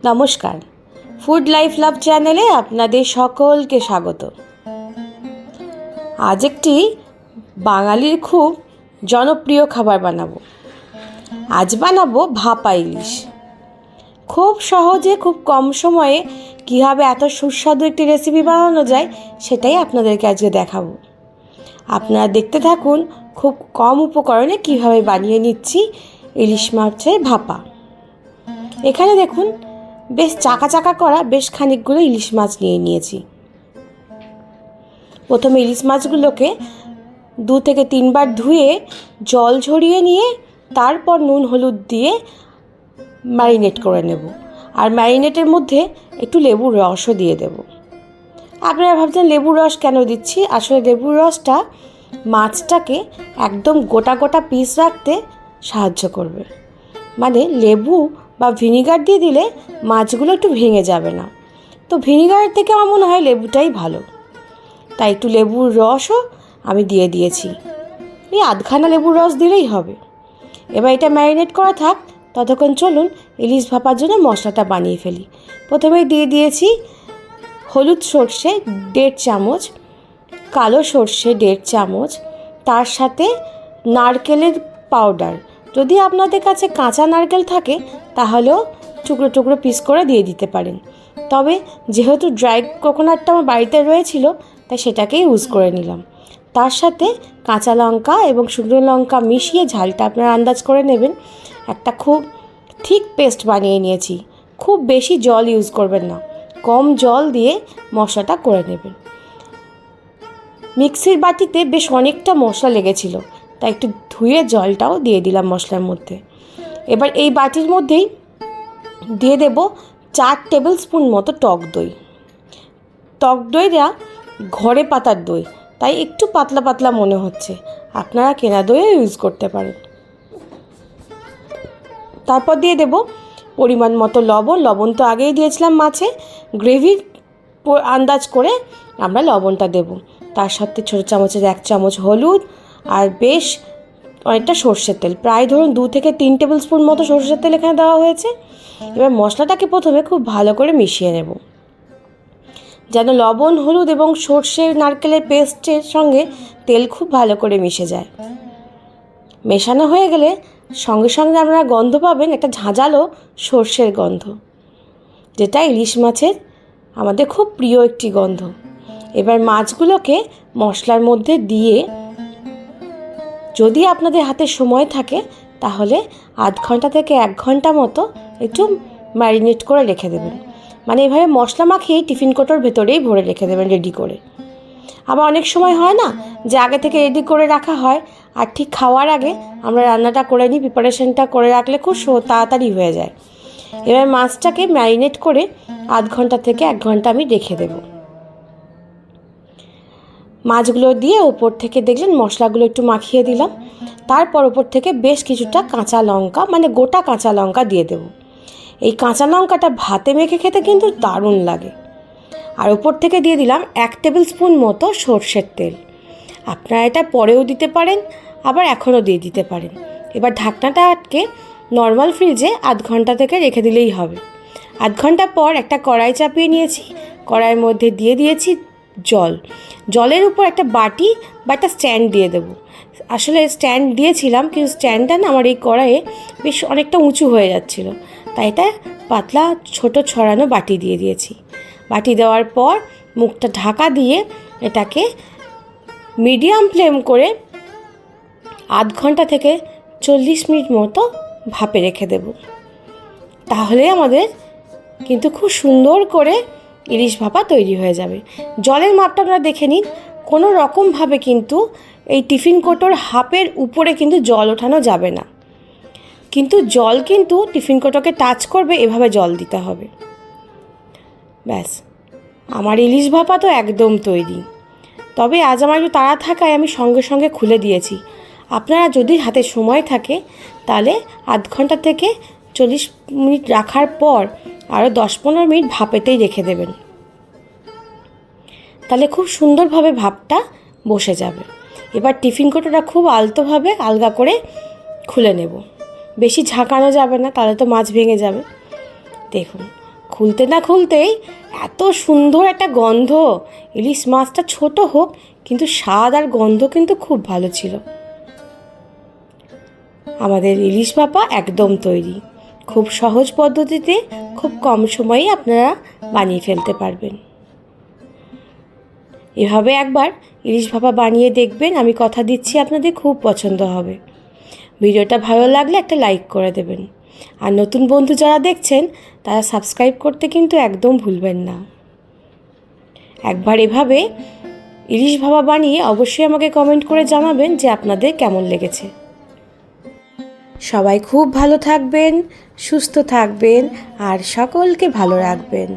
নমস্কার, food life love চ্যানেলে আপনাদের সকলকে স্বাগত। আজ একটি বাঙালির খুব জনপ্রিয় খাবার বানাবো। আজ বানাবো ভাপা ইলিশ। খুব সহজে, খুব কম সময়ে কীভাবে এত সুস্বাদু একটি রেসিপি বানানো যায় সেটাই আপনাদেরকে আজকে দেখাবো। আপনারা দেখতে থাকুন খুব কম উপকরণে কীভাবে বানিয়ে নিচ্ছি ইলিশ মাছের ভাপা। এখানে দেখুন বেশ চাকা চাকা করা বেশ খানিকগুলো ইলিশ মাছ নিয়ে নিয়েছি। প্রথমে ইলিশ মাছগুলোকে 2 থেকে 3 বার ধুয়ে জল ঝরিয়ে নিয়ে তারপর নুন হলুদ দিয়ে ম্যারিনেট করে নেব। আর ম্যারিনেটের মধ্যে একটু লেবুর রসও দিয়ে দেব। আপনারা ভাবছেন লেবুর রস কেন দিচ্ছি? আসলে লেবুর রসটা মাছটাকে একদম গোটা গোটা পিস রাখতে সাহায্য করবে। মানে লেবু বা ভিনিগার দিয়ে দিলে মাছগুলো একটু ভেঙে যাবে না। তো ভিনিগারের থেকে আমার মনে হয় লেবুটাই ভালো, তাই একটু লেবুর রসও আমি দিয়ে দিয়েছি। এই আধখানা লেবুর রস দিলেই হবে। এবার এটা ম্যারিনেট করা থাক, ততক্ষণ চলুন ইলিশ ভাপার জন্য মশলাটা বানিয়ে ফেলি। প্রথমেই দিয়ে দিয়েছি হলুদ সর্ষে 1.5 চামচ, কালো সর্ষে 1.5 চামচ, তার সাথে নারকেলের পাউডার। যদি আপনাদের কাছে কাঁচা নারকেল থাকে তাহলেও টুকরো টুকরো পিস করে দিয়ে দিতে পারেন। তবে যেহেতু ড্রাই কোকোনাটটা আমার বাড়িতে রয়েছিল তাই সেটাকেই ইউজ করে নিলাম। তার সাথে কাঁচা লঙ্কা এবং শুকনো লঙ্কা মিশিয়ে ঝালটা আপনারা আন্দাজ করে নেবেন। একটা খুব থিক পেস্ট বানিয়ে নিয়েছি। খুব বেশি জল ইউজ করবেন না, কম জল দিয়ে মশলাটা করে নেবেন। মিক্সির বাটিতে বেশ অনেকটা মশলা লেগেছিল, তাই একটু ধুয়ে জলটাও দিয়ে দিলাম মশলার মধ্যে। এবার এই বাটির মধ্যেই দিয়ে দেব 4 টেবিল স্পুন মতো টক দই। টক দইটা ঘরে পাতার দই, তাই একটু পাতলা পাতলা মনে হচ্ছে। আপনারা কেনা দইও ইউজ করতে পারেন। তারপর দিয়ে দেব পরিমাণ মতো লবণ। লবণ তো আগেই দিয়েছিলাম মাছে। গ্রেভির আন্দাজ করে আমরা লবণটা দেব। তার সাথে ছোটো চামচের 1 চামচ হলুদ আর বেশ অনেকটা সর্ষের তেল, প্রায় ধরুন 2 থেকে 3 টেবিল স্পুন মতো সর্ষের তেল এখানে দেওয়া হয়েছে। এবার মশলাটাকে প্রথমে খুব ভালো করে মিশিয়ে নেব, যেন লবণ, হলুদ এবং সর্ষে নারকেলের পেস্টের সঙ্গে তেল খুব ভালো করে মিশে যায়। মেশানো হয়ে গেলে সঙ্গে সঙ্গে আপনারা গন্ধ পাবেন, একটা ঝাঁঝালো সর্ষের গন্ধ, যেটা ইলিশ মাছের আমাদের খুব প্রিয় একটি গন্ধ। এবার মাছগুলোকে মশলার মধ্যে দিয়ে যদি আপনাদের হাতে সময় থাকে তাহলে আধ ঘন্টা থেকে 1 ঘন্টা মতো একটু ম্যারিনেট করে রেখে দেবেন। মানে এভাবে মশলা মাখিয়ে টিফিন কোটোর ভেতরেই ভরে রেখে দেবেন রেডি করে। আবার অনেক সময় হয় না যে আগে থেকে রেডি করে রাখা হয় আর ঠিক খাওয়ার আগে আমরা রান্নাটা করে নিই, প্রিপারেশনটা করে রাখলে খুব তাড়াতাড়ি হয়ে যায়। এবার মাছটাকে ম্যারিনেট করে আধ ঘন্টা থেকে 1 ঘন্টা আমি রেখে দেবো। মাছগুলো দিয়ে ওপর থেকে দেখলেন মশলাগুলো একটু মাখিয়ে দিলাম। তারপর ওপর থেকে বেশ কিছুটা কাঁচা লঙ্কা, মানে গোটা কাঁচা লঙ্কা দিয়ে দেব। এই কাঁচা লঙ্কাটা ভাতে মেখে খেতে কিন্তু দারুণ লাগে। আর ওপর থেকে দিয়ে দিলাম 1 টেবিল স্পুন মতো সর্ষের তেল। আপনারা এটা পরেও দিতে পারেন, আবার এখনও দিয়ে দিতে পারেন। এবার ঢাকনাটা আটকে নর্মাল ফ্রিজে আধ ঘন্টা থেকে রেখে দিলেই হবে। আধ ঘন্টা পর একটা কড়াই চাপিয়ে নিয়েছি। কড়াইয়ের মধ্যে দিয়ে দিয়েছি জল। জলের উপর একটা বাটি বা একটা স্ট্যান্ড দিয়ে দেবো। আসলে স্ট্যান্ড দিয়েছিলাম কিন্তু স্ট্যান্ডটা না আমার এই কড়াইয়ে বেশ অনেকটা উঁচু হয়ে যাচ্ছিলো, তাই এটা পাতলা ছোট ছড়ানো বাটি দিয়ে দিয়েছি। বাটি দেওয়ার পর মুখটা ঢাকা দিয়ে এটাকে মিডিয়াম ফ্লেম করে আধ ঘন্টা থেকে 40 মিনিট মতো ভাপে রেখে দেব। তাহলে আমাদের কিন্তু খুব সুন্দর করে ইলিশ ভাপা তৈরি হয়ে যাবে। জলের মাপটা আপনারা দেখে নিন। কোনো রকমভাবে কিন্তু এই টিফিন কোটোর হাফের উপরে কিন্তু জল ওঠানো যাবে না, কিন্তু জল কিন্তু টিফিন কোটোকে টাচ করবে, এভাবে জল দিতে হবে। ব্যাস, আমার ইলিশ ভাপা তো একদম তৈরি। তবে আজ আমার একটু তাড়া থাকায় আমি সঙ্গে সঙ্গে খুলে দিয়েছি। আপনারা যদি হাতে সময় থাকে তাহলে আধ ঘন্টা থেকে 40 মিনিট রাখার পর আরও 10-15 মিনিট ভাপেতেই রেখে দেবেন, তাহলে খুব সুন্দরভাবে ভাপটা বসে যাবে। এবার টিফিন কোটোটা খুব আলতোভাবে আলগা করে খুলে নেব। বেশি ঝাঁকানো যাবে না, তাহলে তো মাছ ভেঙে যাবে। দেখুন খুলতে না খুলতেই এত সুন্দর একটা গন্ধ। ইলিশ মাছটা ছোট হোক, কিন্তু স্বাদ আর গন্ধ কিন্তু খুব ভালো ছিল। আমাদের ইলিশ ভাপা একদম তৈরি। খুব সহজ পদ্ধতিতে খুব কম সময়ে আপনারা বানিয়ে ফেলতে পারবেন। এভাবে একবার ইলিশ ভাপা বানিয়ে দেখবেন, আমি কথা দিচ্ছি আপনাদের খুব পছন্দ হবে। ভিডিওটা ভালো লাগলে একটা লাইক করে দেবেন, আর নতুন বন্ধু যারা দেখছেন তারা সাবস্ক্রাইব করতে কিন্তু একদম ভুলবেন না। একবার এভাবে ইলিশ ভাপা বানিয়ে অবশ্যই আমাকে কমেন্ট করে জানাবেন যে আপনাদের কেমন লেগেছে। সবাই খুব ভালো থাকবেন, সুস্থ থাকবেন আর সকলকে ভালো রাখবেন।